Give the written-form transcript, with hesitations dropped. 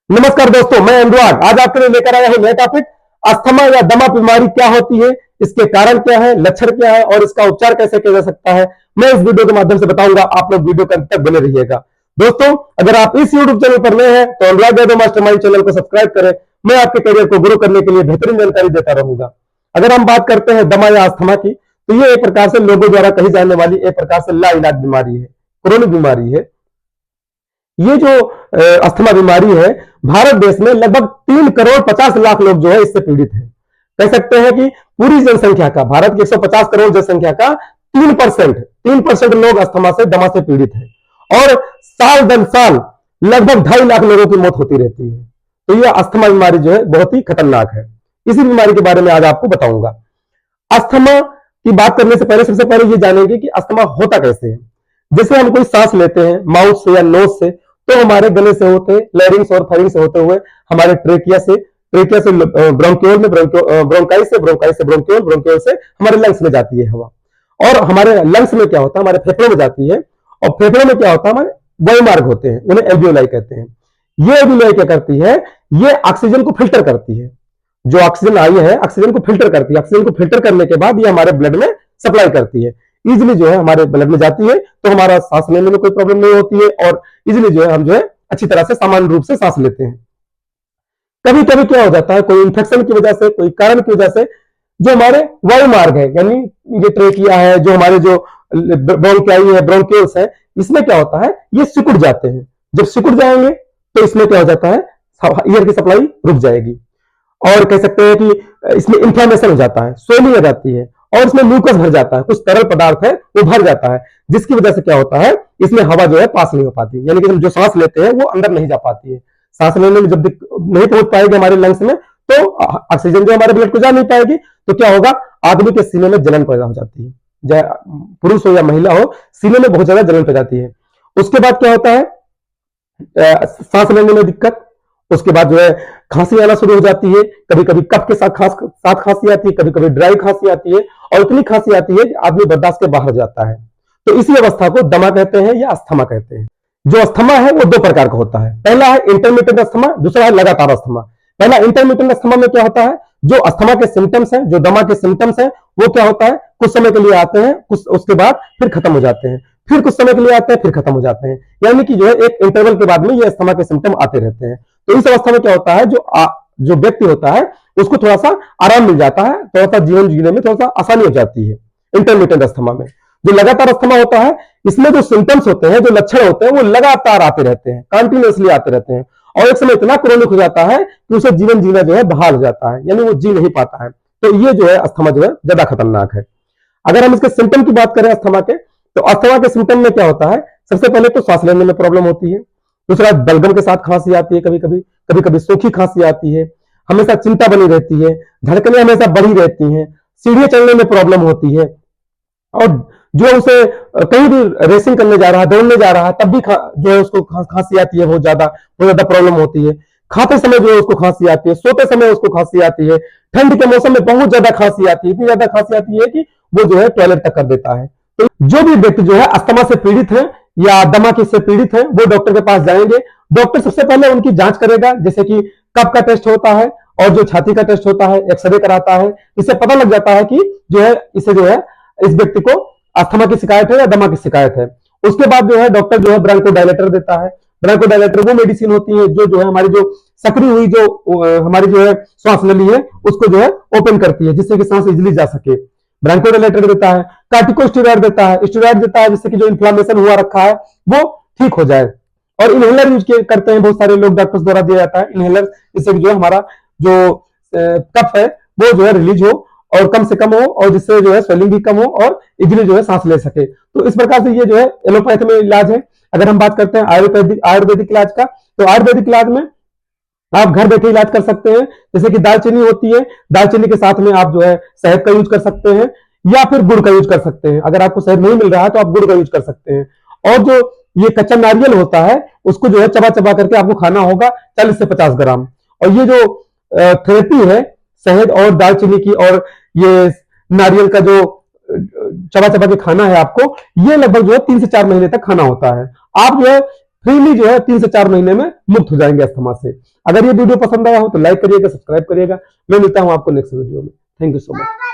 नमस्कार दोस्तों, मैं अनुराग आज आपके लिए लेकर आया हूं नया टॉपिक। अस्थमा या दमा बीमारी क्या होती है, इसके कारण क्या है, लक्षण क्या है और इसका उपचार कैसे किया जा सकता है, मैं इस वीडियो के माध्यम से बताऊंगा। आप लोग वीडियो के अंत तक बने रहिएगा। दोस्तों, अगर आप इस यूट्यूब चैनल पर नए हैं तो अनुराग यादव मास्टरमाइंड चैनल को सब्सक्राइब करें। मैं आपके करियर को ग्रो करने के लिए बेहतरीन जानकारी देता रहूंगा। अगर हम बात करते हैं दमा या अस्थमा की, तो ये एक प्रकार से लोगों द्वारा कही जाने वाली एक प्रकार से लाइलाज बीमारी है, क्रोनिक बीमारी है। ये जो अस्थमा बीमारी है, भारत देश में लगभग 3 करोड़ 50 लाख लोग जो है इससे पीड़ित हैं। कह सकते हैं कि पूरी जनसंख्या का, भारत की 150 करोड़ जनसंख्या का 3% लोग अस्थमा से, दमा से पीड़ित हैं और साल दर साल लगभग 2.5 लाख लोगों की मौत होती रहती है। तो यह अस्थमा बीमारी जो है बहुत ही खतरनाक है। इसी बीमारी के बारे में आज आपको बताऊंगा। अस्थमा की बात करने से पहले सबसे पहले ये जानेंगे कि अस्थमा होता कैसे है। जैसे हम कोई सांस लेते हैं माउथ से या नोज से, तो हमारे गले से होते, लैरिंग्स और फेरिंग्स से होते हुए हमारे ट्रेकिया से ब्रोंकियोल में, ब्रोंकाई से ब्रोंकियोल, ब्रोंकियोल से हमारे लंग्स में जाती है हवा। और हमारे लंग्स में क्या होता है, हमारे फेफड़ों में जाती है। और फेफड़ों में क्या होता है, हमारे वायुमार्ग होते हैं, उन्हें एल्वियोलाई कहते हैं। ये एल्वियोलाई क्या करती है, ये ऑक्सीजन को फिल्टर करती है। जो ऑक्सीजन आई है, ऑक्सीजन को फिल्टर करती है। ऑक्सीजन को फिल्टर करने के बाद ये हमारे ब्लड में सप्लाई करती है, इजिली जो है हमारे ब्लड में जाती है। तो हमारा सांस लेने में कोई प्रॉब्लम नहीं होती है और इजिली जो है हम जो है अच्छी तरह से सामान्य रूप से सांस लेते हैं। कभी कभी क्या हो जाता है, कोई इंफेक्शन की वजह से, कोई कारण की वजह से जो हमारे वायु मार्ग है, यानी ये ट्रेकिया है, जो हमारे जो ब्रोंकाई है, ब्रोंकियल्स है, इसमें क्या होता है, ये सिकुड़ जाते हैं। जब सिकुड़ जाएंगे तो इसमें क्या हो जाता है, एयर की सप्लाई रुक जाएगी और कह सकते हैं कि इसमें इंफ्लेमेशन हो जाता है, स्वेलिंग आ जाती है और इसमें म्यूकस भर जाता है, कुछ तरल पदार्थ है वो भर जाता है, जिसकी वजह से क्या होता है, इसमें हवा जो है पास नहीं हो पाती, यानी कि हम जो सांस लेते हैं वो अंदर नहीं जा पाती है। सांस लेने में जब नहीं पहुंच पाएगी हमारे लंग्स में, तो ऑक्सीजन जो हमारे ब्लड को जा नहीं पाएगी, तो क्या होगा, आदमी के सीने में जलन पैदा हो जाती है, चाहे पुरुष हो या महिला हो, सीने में बहुत ज्यादा जलन पैदा जाती है। उसके बाद क्या होता है, सांस लेने में दिक्कत। उसके बाद जो है खांसी आना शुरू हो जाती है, कभी कभी कफ के साथ खांसी आती है, कभी कभी ड्राई खांसी आती है और इतनी खांसी आती है कि आदमी बर्दाश्त के बाहर जाता है। तो इसी अवस्था को दमा कहते हैं या अस्थमा कहते हैं। जो अस्थमा है वो 2 प्रकार का होता है। पहला है इंटरमिटेंट अस्थमा, दूसरा है लगातार अस्थमा। पहला इंटरमिटेंट अस्थमा में क्या होता है, जो अस्थमा के सिम्टम्स हैं, जो दमा के सिम्टम्स हैं, वो क्या होता है, कुछ समय के लिए आते हैं, कुछ उसके बाद फिर खत्म हो जाते हैं, फिर कुछ समय के लिए आते हैं, फिर खत्म हो जाते हैं, यानी कि जो है एक इंटरवल के बाद में ये अस्थमा के सिम्टम आते रहते हैं। तो इस अवस्था में क्या होता है, जो व्यक्ति होता है उसको थोड़ा सा आराम मिल जाता है, थोड़ा सा जीवन जीने में थोड़ा सा आसानी हो जाती है इंटरमिटेंट अस्थमा में। जो लगातार अस्थमा होता है, इसमें जो सिम्टम्स होते हैं, जो लक्षण होते हैं, वो लगातार आते रहते हैं, कंटिन्यूअसली आते रहते हैं और एक समय इतना क्रोनिक हो जाता है कि उसे जीवन जीना जो है बहाल हो जाता है, यानी वो जी नहीं पाता है। तो ये जो है अस्थमा जो है ज्यादा खतरनाक है। अगर हम इसके सिम्टम की बात करें अस्थमा के, तो अस्थमा के सिम्टम में क्या होता है, सबसे पहले तो सांस लेने में प्रॉब्लम होती है। दूसरा, बलगम के साथ खांसी आती है, कभी कभी सूखी खांसी आती है, हमेशा चिंता बनी रहती है, धड़कनें हमेशा बढ़ी रहती हैं, सीढ़ियां चढ़ने में प्रॉब्लम होती है और जो उसे कहीं भी रेसिंग करने जा रहा है, दौड़ने जा रहा है, तब भी जो है उसको खांसी आती है, बहुत ज्यादा प्रॉब्लम होती है। खाते समय जो है उसको खांसी आती है, सोते समय उसको खांसी आती है, ठंड के मौसम में बहुत ज्यादा खांसी आती है, इतनी ज्यादा खांसी आती है कि वो जो है टॉयलेट तक कर देता है। तो जो भी व्यक्ति जो है अस्थमा से पीड़ित है या दमा से पीड़ित है, वो डॉक्टर के पास जाएंगे। डॉक्टर सबसे पहले उनकी जांच करेगा, जैसे कि कफ का टेस्ट होता है और जो छाती का टेस्ट होता है, एक्सरे कराता है। इससे पता लग जाता है कि जो है इसे जो है इस व्यक्ति को अस्थमा की शिकायत है या दमा की शिकायत है। उसके बाद जो है डॉक्टर जो है ब्रोंकोडायलेटर देता है। ब्रोंकोडायलेटर वो मेडिसिन होती है जो है हमारी जो सक्रिय हुई जो हमारी जो है श्वास नली है उसको जो है ओपन करती है, जिससे कि सांस इजिली जा सके। ब्रोंकोडायलेटर देता है, कार्टिकोस्टेरॉइड देता है, स्टेरॉइड देता है, जिससे कि जो इन्फ्लेमेशन हुआ रखा है वो ठीक हो जाए। और इनहेलर यूज करते हैं बहुत सारे लोग, डॉक्टर्स द्वारा दिया जाता है इनहेलर, जिससे जो है हमारा जो कफ है वो जो है रिलीज हो और कम से कम हो और जिससे जो है स्वेलिंग भी कम हो और इजिली जो है सांस ले सके। तो इस प्रकार से ये जो है एलोपैथ में इलाज है। अगर हम बात करते हैं आयुर्वेदिक इलाज का, तो आयुर्वेदिक इलाज में आप घर बैठे इलाज कर सकते हैं। जैसे कि दालचीनी होती है, दालचीनी के साथ में आप जो है शहद का यूज कर सकते हैं या फिर गुड़ का यूज कर सकते हैं। अगर आपको शहद नहीं मिल रहा है तो आप गुड़ का यूज कर सकते हैं। और जो ये कच्चा नारियल होता है उसको जो है चबा चबा करके आपको खाना होगा 40 से 50 ग्राम। और ये जो थेरेपी है शहद और दालचीनी की और ये नारियल का जो चबा चबा के खाना है आपको, ये लगभग जो है 3 से 4 महीने तक खाना होता है। आप जो है फ्रीली जो है 3 से 4 महीने में मुक्त हो जाएंगे अस्थमा से। अगर ये वीडियो पसंद आया हो तो लाइक करिएगा, सब्सक्राइब करिएगा। मैं मिलता हूं आपको नेक्स्ट वीडियो में। Thank you so much.